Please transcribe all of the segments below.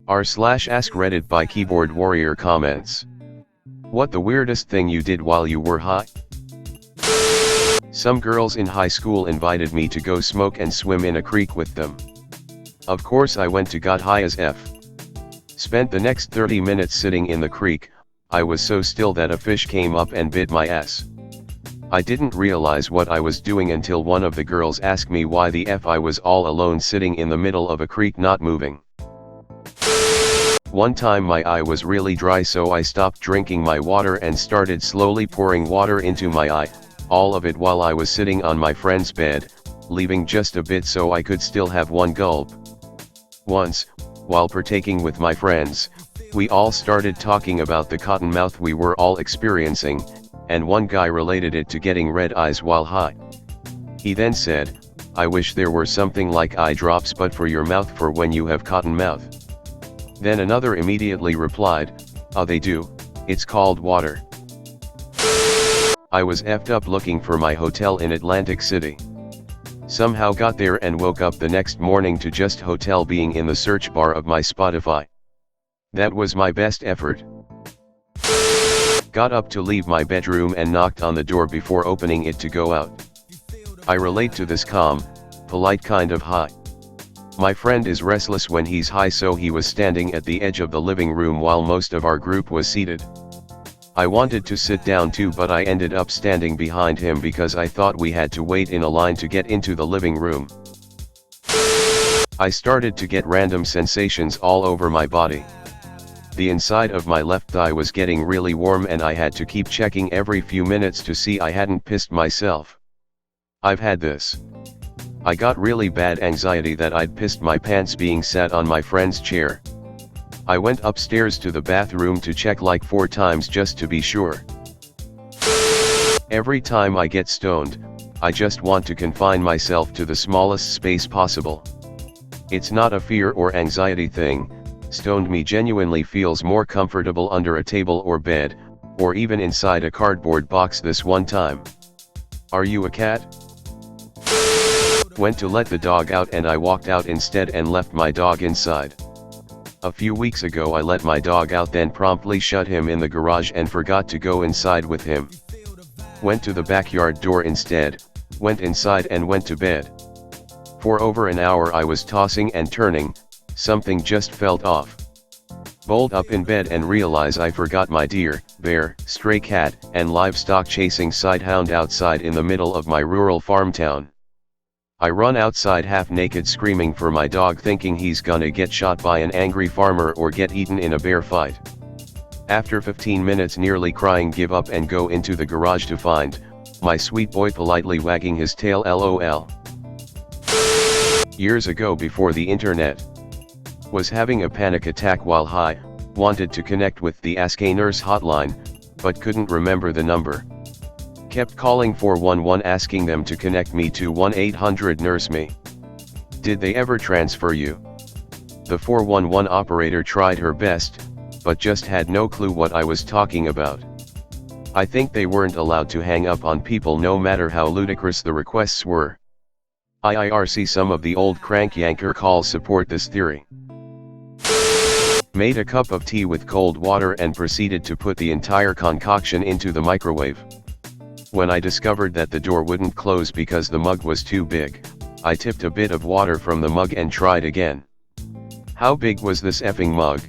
r/AskReddit by Keyboard Warrior comments. What the weirdest thing you did while you were high? Some girls in high school invited me to go smoke and swim in a creek with them. Of course I went to got high as F. Spent the next 30 minutes sitting in the creek. I was so still that a fish came up and bit my ass. I didn't realize what I was doing until one of the girls asked me why the F I was all alone sitting in the middle of a creek not moving. One time my eye was really dry, so I stopped drinking my water and started slowly pouring water into my eye, all of it while I was sitting on my friend's bed, leaving just a bit so I could still have one gulp. Once, while partaking with my friends, we all started talking about the cotton mouth we were all experiencing, and one guy related it to getting red eyes while high. He then said, "I wish there were something like eye drops but for your mouth for when you have cotton mouth." Then another immediately replied, "Oh, they do, it's called water." I was effed up looking for my hotel in Atlantic City. Somehow got there and woke up the next morning to just hotel being in the search bar of my Spotify. That was my best effort. Got up to leave my bedroom and knocked on the door before opening it to go out. I relate to this calm, polite kind of high. My friend is restless when he's high, so he was standing at the edge of the living room while most of our group was seated. I wanted to sit down too, but I ended up standing behind him because I thought we had to wait in a line to get into the living room. I started to get random sensations all over my body. The inside of my left thigh was getting really warm and I had to keep checking every few minutes to see I hadn't pissed myself. I've had this. I got really bad anxiety that I'd pissed my pants being sat on my friend's chair. I went upstairs to the bathroom to check like 4 times just to be sure. Every time I get stoned, I just want to confine myself to the smallest space possible. It's not a fear or anxiety thing. Stoned me genuinely feels more comfortable under a table or bed, or even inside a cardboard box. This one time. Are you a cat? Went to let the dog out and I walked out instead and left my dog inside. A few weeks ago I let my dog out, then promptly shut him in the garage and forgot to go inside with him. Went to the backyard door instead, went inside and went to bed. For over an hour I was tossing and turning, something just felt off. Bowled up in bed and realize I forgot my deer, bear, stray cat, and livestock chasing sidehound outside in the middle of my rural farm town. I run outside half naked screaming for my dog, thinking he's gonna get shot by an angry farmer or get eaten in a bear fight. After 15 minutes nearly crying, give up and go into the garage to find my sweet boy politely wagging his tail, LOL. Years ago, before the internet, was having a panic attack while high, wanted to connect with the Ask a Nurse hotline, but couldn't remember the number. Kept calling 411 asking them to connect me to 1-800-NURSE-ME. Did they ever transfer you? The 411 operator tried her best, but just had no clue what I was talking about. I think they weren't allowed to hang up on people no matter how ludicrous the requests were. IRC some of the old crank yanker calls support this theory. Made a cup of tea with cold water and proceeded to put the entire concoction into the microwave. When I discovered that the door wouldn't close because the mug was too big, I tipped a bit of water from the mug and tried again. How big was this effing mug?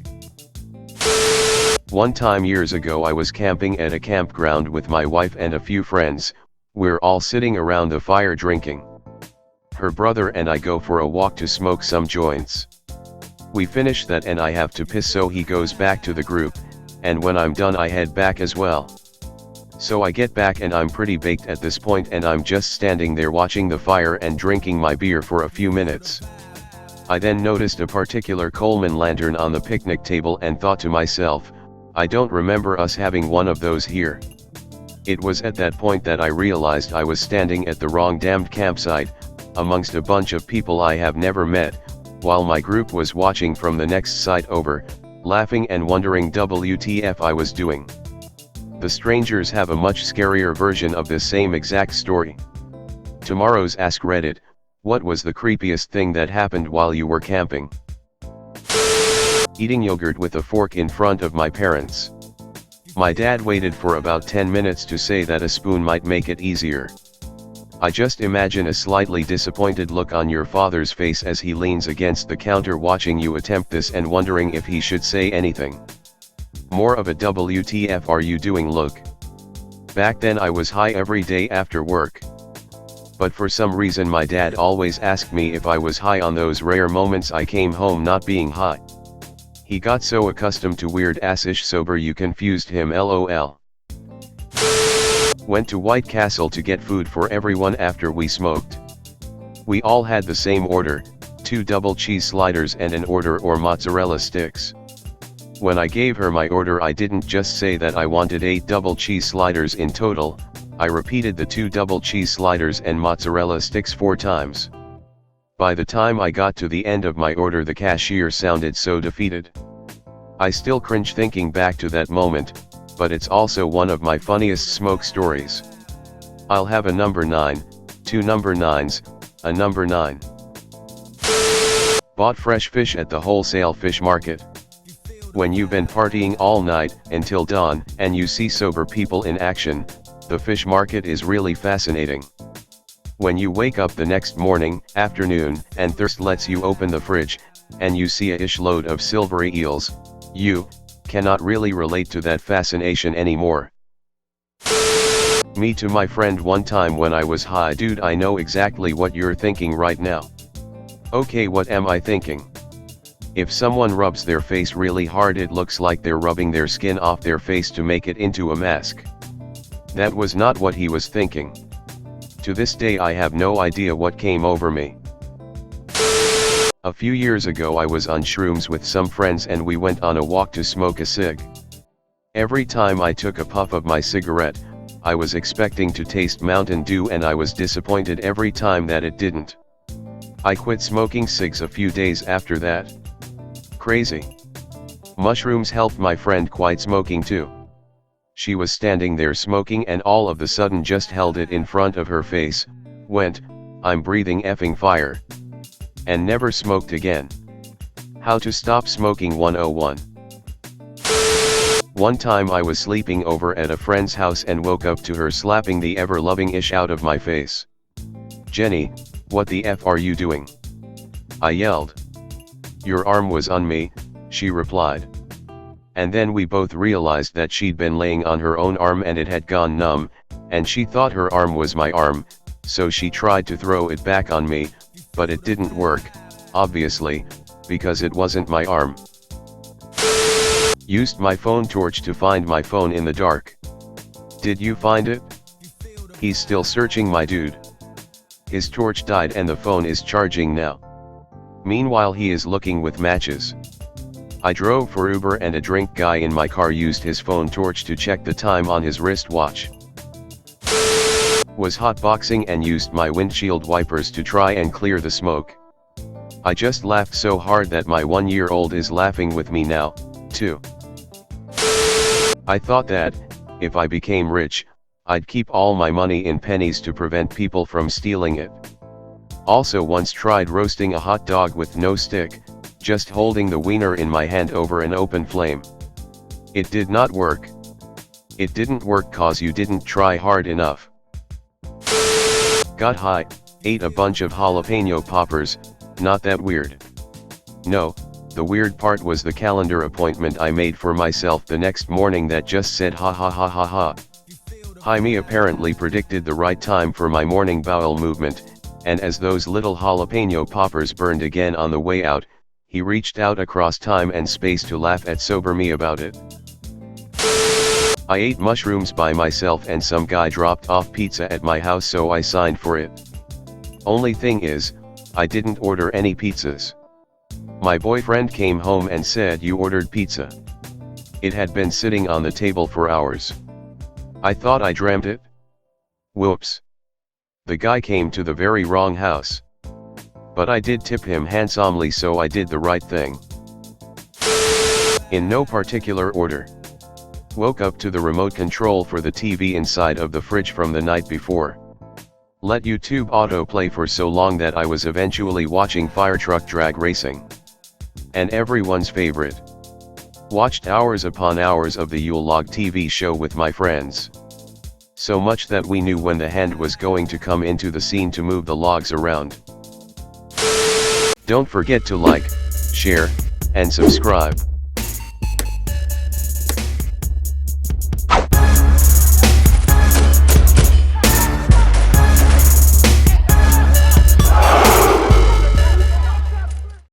One time years ago I was camping at a campground with my wife and a few friends. We're all sitting around the fire drinking. Her brother and I go for a walk to smoke some joints. We finish that and I have to piss, so he goes back to the group, and when I'm done I head back as well. So I get back and I'm pretty baked at this point, and I'm just standing there watching the fire and drinking my beer for a few minutes. I then noticed a particular Coleman lantern on the picnic table and thought to myself, I don't remember us having one of those here. It was at that point that I realized I was standing at the wrong damned campsite, amongst a bunch of people I have never met, while my group was watching from the next site over, laughing and wondering WTF I was doing. The strangers have a much scarier version of this same exact story. Tomorrow's Ask Reddit: what was the creepiest thing that happened while you were camping? eating yogurt with a fork in front of my parents. My dad waited for about 10 minutes to say that a spoon might make it easier. I just imagine a slightly disappointed look on your father's face as he leans against the counter watching you attempt this and wondering if he should say anything. More of a WTF are you doing look. Back then I was high every day after work. But for some reason my dad always asked me if I was high on those rare moments I came home not being high. He got so accustomed to weird ass-ish sober you confused him lol. Went to White Castle to get food for everyone after we smoked. We all had the same order, 2 double cheese sliders and an order or mozzarella sticks. When I gave her my order I didn't just say that I wanted 8 double cheese sliders in total, I repeated the 2 double cheese sliders and mozzarella sticks 4 times. By the time I got to the end of my order the cashier sounded so defeated. I still cringe thinking back to that moment, but it's also one of my funniest smoke stories. I'll have a number 9, 2 number 9s, a number 9. Bought fresh fish at the wholesale fish market. When you've been partying all night until dawn and you see sober people in action, the fish market is really fascinating. When you wake up the next morning, afternoon, and thirst lets you open the fridge, and you see a ish load of silvery eels, you cannot really relate to that fascination anymore. Me to my friend one time when I was high. Dude, I know exactly what you're thinking right now. Okay, what am I thinking? If someone rubs their face really hard it looks like they're rubbing their skin off their face to make it into a mask. That was not what he was thinking. To this day I have no idea what came over me. A few years ago I was on shrooms with some friends and we went on a walk to smoke a cig. Every time I took a puff of my cigarette, I was expecting to taste Mountain Dew and I was disappointed every time that it didn't. I quit smoking cigs a few days after that. Crazy. Mushrooms helped my friend quit smoking too. She was standing there smoking and all of a sudden just held it in front of her face, went, "I'm breathing effing fire," and never smoked again. How to stop smoking 101. One time I was sleeping over at a friend's house and woke up to her slapping the ever-loving ish out of my face. "Jenny, what the F are you doing?" I yelled. "Your arm was on me," she replied. And then we both realized that she'd been laying on her own arm and it had gone numb, and she thought her arm was my arm, so she tried to throw it back on me, but it didn't work, obviously, because it wasn't my arm. Used my phone torch to find my phone in the dark. Did you find it? He's still searching, my dude. His torch died and the phone is charging now. Meanwhile he is looking with matches. I drove for Uber and a drink guy in my car used his phone torch to check the time on his wristwatch. Was hotboxing and used my windshield wipers to try and clear the smoke. I just laughed so hard that my 1-year-old is laughing with me now, too. I thought that, if I became rich, I'd keep all my money in pennies to prevent people from stealing it. Also once tried roasting a hot dog with no stick, just holding the wiener in my hand over an open flame. It did not work. It didn't work cause you didn't try hard enough. Got high, ate a bunch of jalapeno poppers, not that weird. No, the weird part was the calendar appointment I made for myself the next morning that just said ha ha ha ha ha. Jaime apparently predicted the right time for my morning bowel movement, and as those little jalapeno poppers burned again on the way out, he reached out across time and space to laugh at sober me about it. I ate mushrooms by myself and some guy dropped off pizza at my house so I signed for it. Only thing is, I didn't order any pizzas. My boyfriend came home and said you ordered pizza. It had been sitting on the table for hours. I thought I dreamt it. Whoops. The guy came to the very wrong house. But I did tip him handsomely so I did the right thing. In no particular order. Woke up to the remote control for the TV inside of the fridge from the night before. Let YouTube autoplay for so long that I was eventually watching fire truck drag racing. And everyone's favorite. Watched hours upon hours of the Yule log TV show with my friends. So much that we knew when the hand was going to come into the scene to move the logs around. Don't forget to like, share, and subscribe.